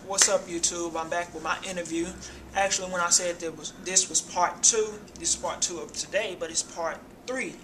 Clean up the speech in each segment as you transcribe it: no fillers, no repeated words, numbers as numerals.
What's up, YouTube? I'm back with my interview. Actually, when I said this was part 2, this is part 2 of today, but it's part 3.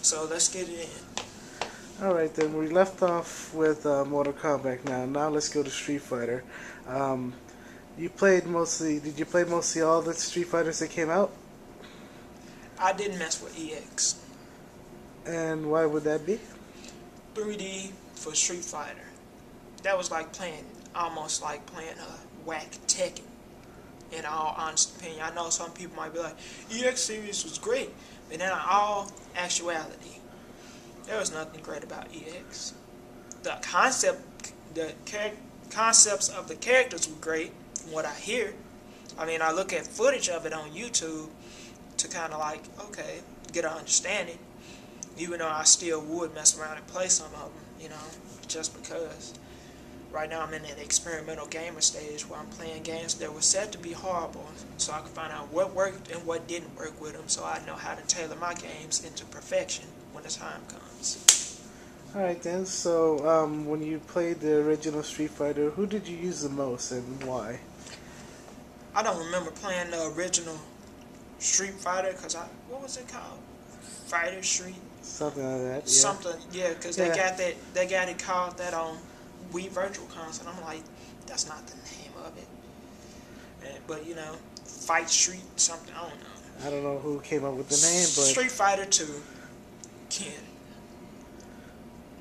So let's get it in. Alright then, we left off with Mortal Kombat now let's go to Street Fighter. Um, did you play mostly all the Street Fighters that came out? I didn't mess with EX. And why would that be? 3D for Street Fighter. That was almost like playing a whack Tekken. In all honest opinion, I know some people might be like, EX series was great, but in all actuality, there was nothing great about EX. The concepts of the characters were great, from what I hear. I mean, I look at footage of it on YouTube to kind of get an understanding. Even though I still would mess around and play some of them, just because. Right now I'm in that experimental gamer stage where I'm playing games that were said to be horrible, so I can find out what worked and what didn't work with them, so I know how to tailor my games into perfection when the time comes. Alright then, so when you played the original Street Fighter, who did you use the most and why? I don't remember playing the original Street Fighter, because what was it called? Fighter Street? Something like that, yeah. Something, yeah, because they got it called that on Wii Virtual Console. I'm like, that's not the name of it. But Fight Street something, I don't know. I don't know who came up with the name, but Street Fighter 2, Ken.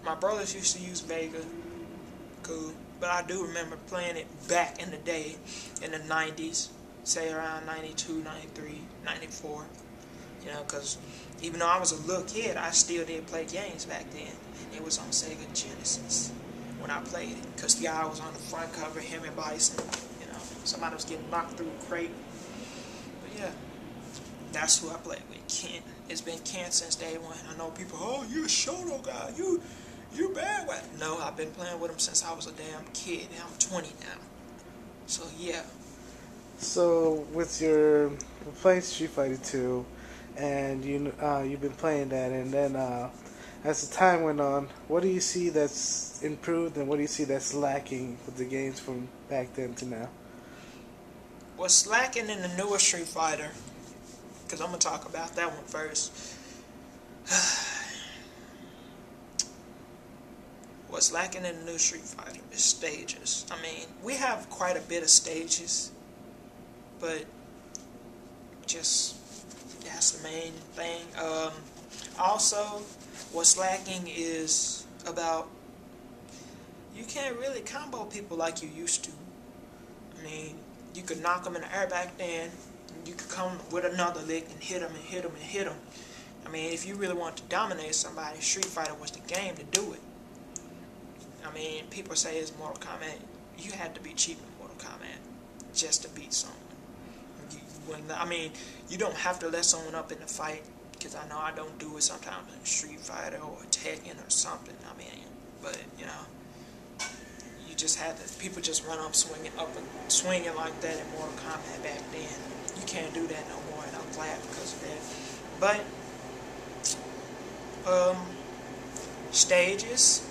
My brothers used to use Vega, cool, but I do remember playing it back in the day, in the 90s, say around 92, 93, 94. Because even though I was a little kid, I still did play games back then. It was on Sega Genesis when I played it, because the guy was on the front cover, him and Bison, somebody was getting knocked through a crate. But yeah, that's who I played with, Ken. It's been Ken since day one. I know people, oh, you're a Shoto guy, you bad with it. No, I've been playing with him since I was a damn kid, and I'm 20 now. So yeah. So with your playing Street Fighter 2, and you've been playing that, and then as the time went on, what do you see that's improved and what do you see that's lacking with the games from back then to now? What's lacking in the newer Street Fighter, because I'm going to talk about that one first. What's lacking in the new Street Fighter is stages. I mean, we have quite a bit of stages, but that's the main thing. Also, what's lacking is you can't really combo people like you used to. I mean, you could knock them in the air back then, and you could come with another lick and hit them and hit them and hit them. I mean, if you really want to dominate somebody, Street Fighter was the game to do it. I mean, people say it's Mortal Kombat. You had to be cheap in Mortal Kombat just to beat someone. You don't have to let someone up in the fight, because I know I don't do it sometimes in Street Fighter or Tekken or something. I mean, but you just had to. People just run up swinging like that in Mortal Kombat back then. You can't do that no more, and I'm glad because of that. But stages.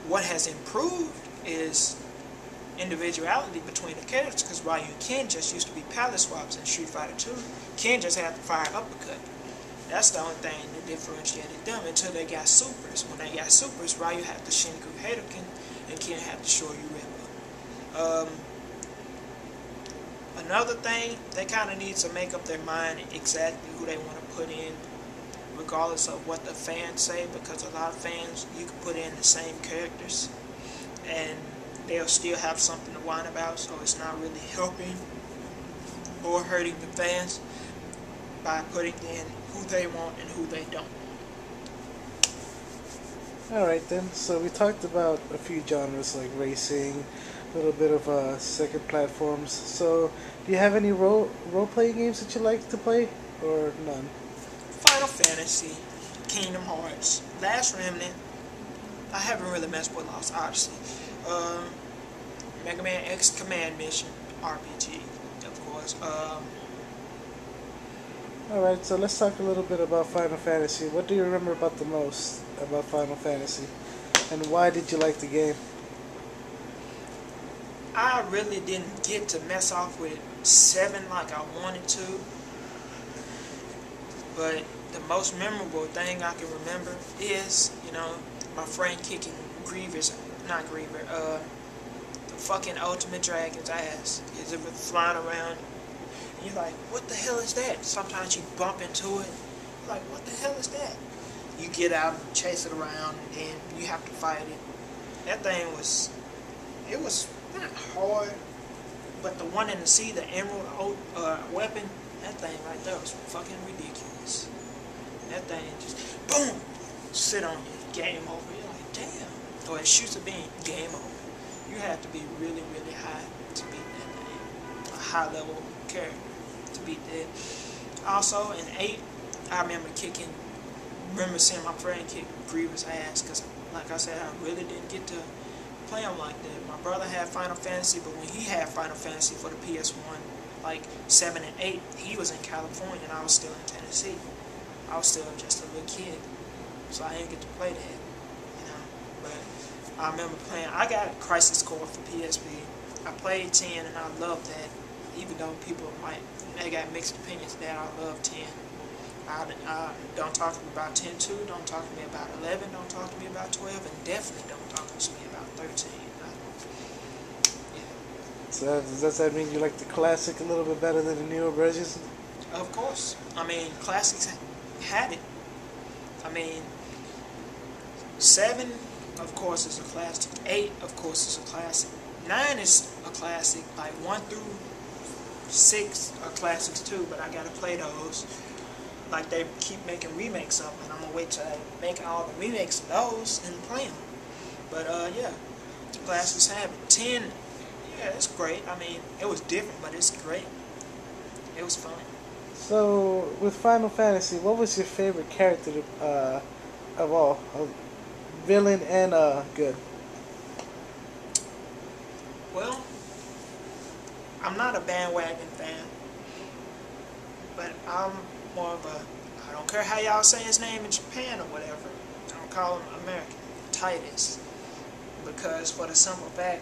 What has improved is individuality between the characters, because Ryu and Ken just used to be palette swaps in Street Fighter 2. Ken just had to fire uppercut. That's the only thing that differentiated them until they got supers. When they got supers, Ryu had the Shinku Hadouken and Ken had the Shoryu Ripper. Another thing, they kind of need to make up their mind exactly who they want to put in, regardless of what the fans say, because a lot of fans, you can put in the same characters and they'll still have something to whine about, so it's not really helping or hurting the fans by putting in who they want and who they don't want. Alright then, so we talked about a few genres like racing, a little bit of second platforms. So, do you have any role-playing games that you like to play, or none? Final Fantasy, Kingdom Hearts, Last Remnant. I haven't really messed with Lost Odyssey. Mega Man X Command Mission, RPG, of course. Alright, so let's talk a little bit about Final Fantasy. What do you remember about the most about Final Fantasy? And why did you like the game? I really didn't get to mess off with 7 like I wanted to, but the most memorable thing I can remember is, my friend kicking the fucking Ultimate Dragon's ass. It was flying around, and you're like, what the hell is that? Sometimes you bump into it, you're like, what the hell is that? You get out and chase it around, and then you have to fight it. That thing was, it was not hard, but the one in the sea, the emerald weapon, that thing right there was fucking ridiculous. That thing just, boom, sit on you, game over. You're like, damn. Or it shoots a beam, game over. You have to be really, really high to beat that thing. A high level character to beat that. Also, in 8, I remember seeing my friend kick Grievous' ass, because, like I said, I really didn't get to play him like that. My brother had Final Fantasy, but when he had Final Fantasy for the PS1, like 7 and 8, he was in California and I was still in Tennessee. I was still just a little kid, so I didn't get to play that, But I remember playing. I got Crisis Core for PSP. I played 10 and I loved that. Even though they got mixed opinions that I love 10. Don't talk to me about 10-2, don't talk to me about 11, don't talk to me about 12, and definitely don't talk to me about 13. So does that mean you like the classic a little bit better than the newer versions? Of course. I mean, classics had it. I mean, 7, of course, is a classic. 8, of course, is a classic. 9 is a classic. Like 1 through 6 are classics too, but I gotta play those. Like, they keep making remakes of them, and I'm gonna wait till they make all the remakes of those and play them. But yeah, classics have it. 10, yeah, it's great. I mean, it was different, but it's great. It was fun. So, with Final Fantasy, what was your favorite character of all? Villain and good? Well, I'm not a bandwagon fan, but I'm more of a, I don't care how y'all say his name in Japan or whatever, I don't call him American, Titus, because for the simple fact,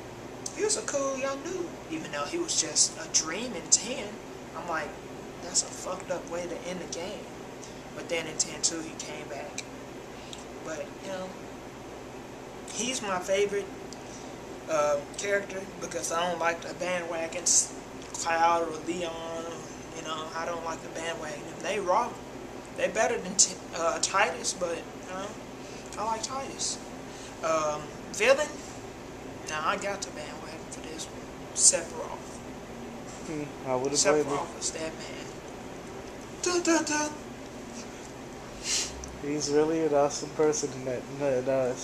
he was a cool young dude, even though he was just a dream in 10. I'm like, that's a fucked up way to end the game. But then in 10-2 he came back. But, he's my favorite character because I don't like the bandwagons, Cloud or Leon. I don't like the bandwagon. They raw. They better than Titus, but I like Titus. Villain. Now I got the bandwagon for this one. Sephiroth. I would have played Sephiroth was that man. Dun, dun, dun. He's really an awesome person in that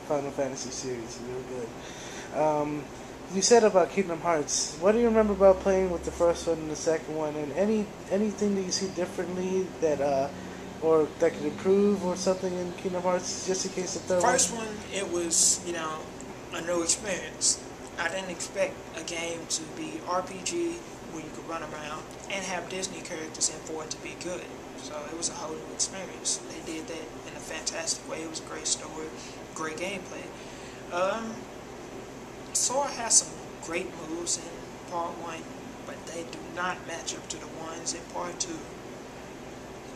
Final Fantasy series. Real good. You said about Kingdom Hearts. What do you remember about playing with the first one and the second one, and anything that you see differently that or that could improve or something in Kingdom Hearts, just in case the third one? First one, it was a new experience. I didn't expect a game to be RPG where you could run around and have Disney characters and for it to be good. So it was a whole new experience. They did that in a fantastic way. It was a great story, great gameplay. Sora has some great moves in part 1, but they do not match up to the ones in part 2.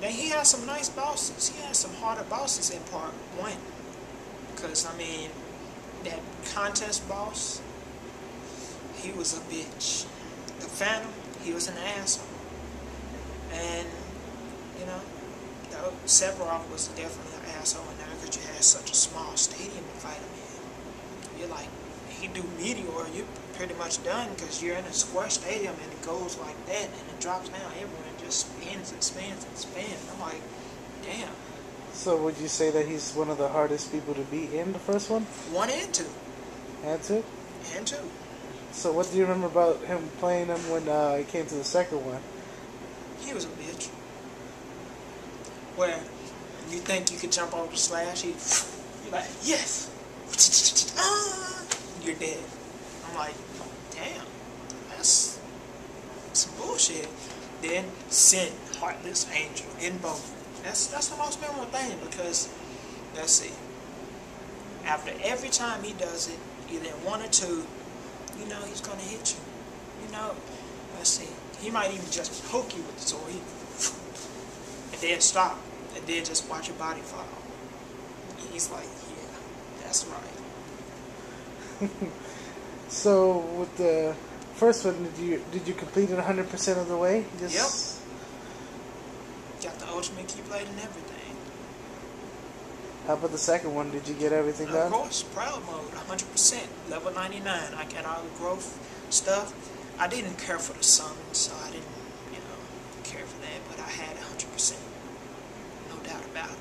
Now he has some nice bosses. He has some harder bosses in part 1. Because, I mean, that contest boss, he was a bitch. The Phantom, he was an asshole. And, Sephiroth was definitely an asshole in there because you had such a small stadium to fight him in. You're like, he do Meteor, you're pretty much done because you're in a square stadium and it goes like that and it drops down everywhere and just spins and spins and spins. I'm like, damn. So would you say that he's one of the hardest people to beat in the first one? 1 and 2. And 2? And 2. So what do you remember about him playing him when he came to the second one? He was a bitch. Where you think you could jump over the slash, you're like, yes! You're dead. I'm like, damn, that's some bullshit. Then Sin, Heartless Angel, in both. That's the most memorable thing because, let's see, after every time he does it, either in 1 or 2, you know he's gonna hit you. You know, let's see. He might even just poke you with the sword, and then stop, and then just watch your body fall. He's like, yeah, that's right. So with the first one, did you complete it 100% of the way? Yep. Got the ultimate keyblade and everything. How about the second one? Did you get everything done? Of course, proud mode, 100%, level 99. I got all the growth stuff. I didn't care for the summons, so I didn't, you know, care for that. But I had 100%, no doubt about it.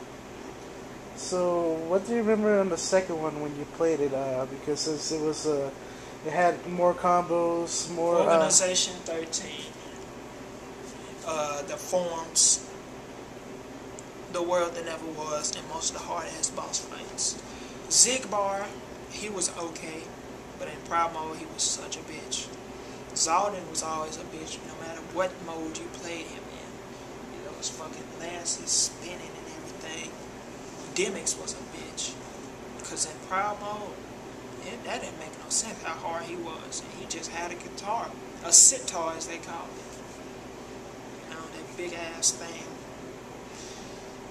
So, what do you remember on the second one when you played it? Because since it was, it had more combos, more... Organization 13. The forms, the world that never was, and most of the hard-ass boss fights. Zigbar, he was okay, but in Proud mode, he was such a bitch. Zaldin was always a bitch, no matter what mode you played him in. You know, his fucking lances spinning and everything. Demix was a bitch, because in Proud mode, that didn't make no sense how hard he was. And he just had a guitar, a sitar as they call it. You know, that big ass thing.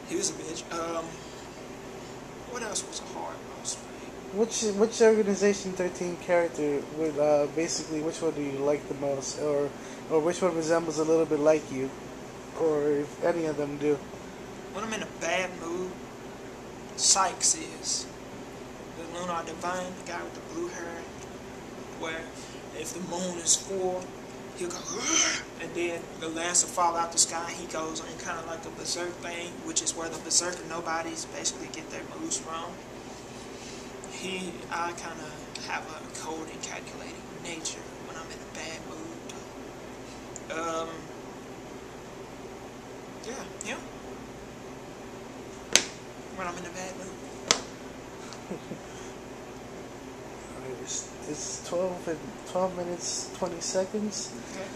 He was a bitch. What else was a hard boss fight? Which Organization 13 character would basically, which one do you like the most, or which one resembles a little bit like you, or if any of them do? When I'm in a bad mood, Sykes is the Lunar Divine, the guy with the blue hair, where if the moon is full, he'll go, and then the lance will fall out the sky. He goes on kind of like a berserk thing, which is where the berserker nobodies basically get their moves from. I kind of have a cold and calculating nature when I'm in a bad mood. Yeah, him. When I'm in a bad mood. It's 12 minutes 20 seconds. Okay.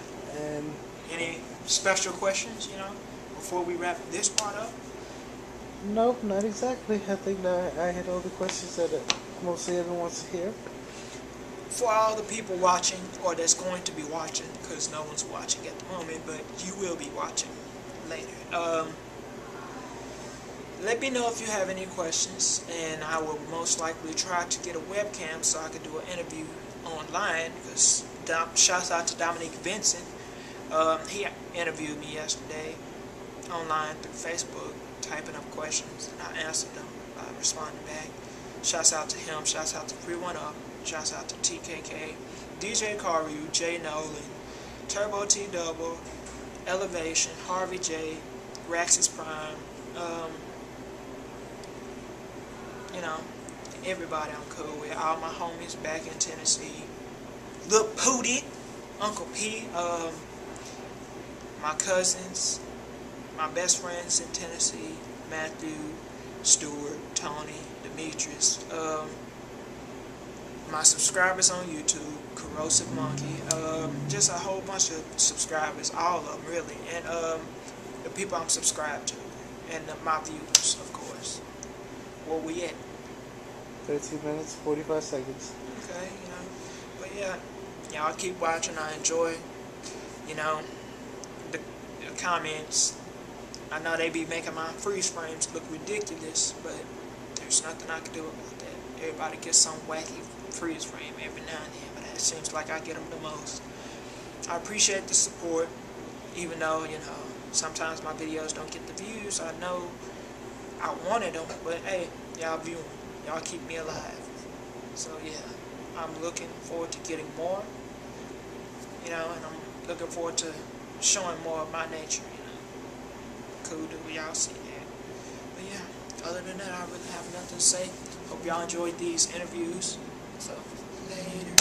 And any special questions, you know, before we wrap this part up? Nope, not exactly. I think that I had all the questions that mostly everyone wants to hear. For all the people watching, or that's going to be watching, because no one's watching at the moment, but you will be watching later. Let me know if you have any questions, and I will most likely try to get a webcam so I could do an interview online, because shouts out to Dominique Vincent. He interviewed me yesterday online through Facebook, typing up questions, and I answered them by responding back. Shouts out to him, shouts out to 3-1-Up, shouts out to TKK, DJ Caru, Jay Nolan, Turbo T Double, Elevation, Harvey J, Raxus Prime, you know, everybody I'm cool with, all my homies back in Tennessee, Lil Pootie, Uncle P, my cousins, my best friends in Tennessee, Matthew, Stuart, Tony, Demetrius, my subscribers on YouTube, Corrosive Monkey, just a whole bunch of subscribers, all of them really, and the people I'm subscribed to, and my viewers, of course. Where we at? 13 minutes, 45 seconds. Okay, you know, but yeah, y'all keep watching. I enjoy, you know, the comments. I know they be making my freeze frames look ridiculous, but there's nothing I can do about that. Everybody gets some wacky freeze frame every now and then, but it seems like I get them the most. I appreciate the support, even though, you know, sometimes my videos don't get the views. I know I wanted them, but hey, y'all view them. Y'all keep me alive. So yeah, I'm looking forward to getting more, you know, and I'm looking forward to showing more of my nature, you know. Cool do y'all see that. But yeah, other than that, I really have nothing to say. Hope y'all enjoyed these interviews. So, later.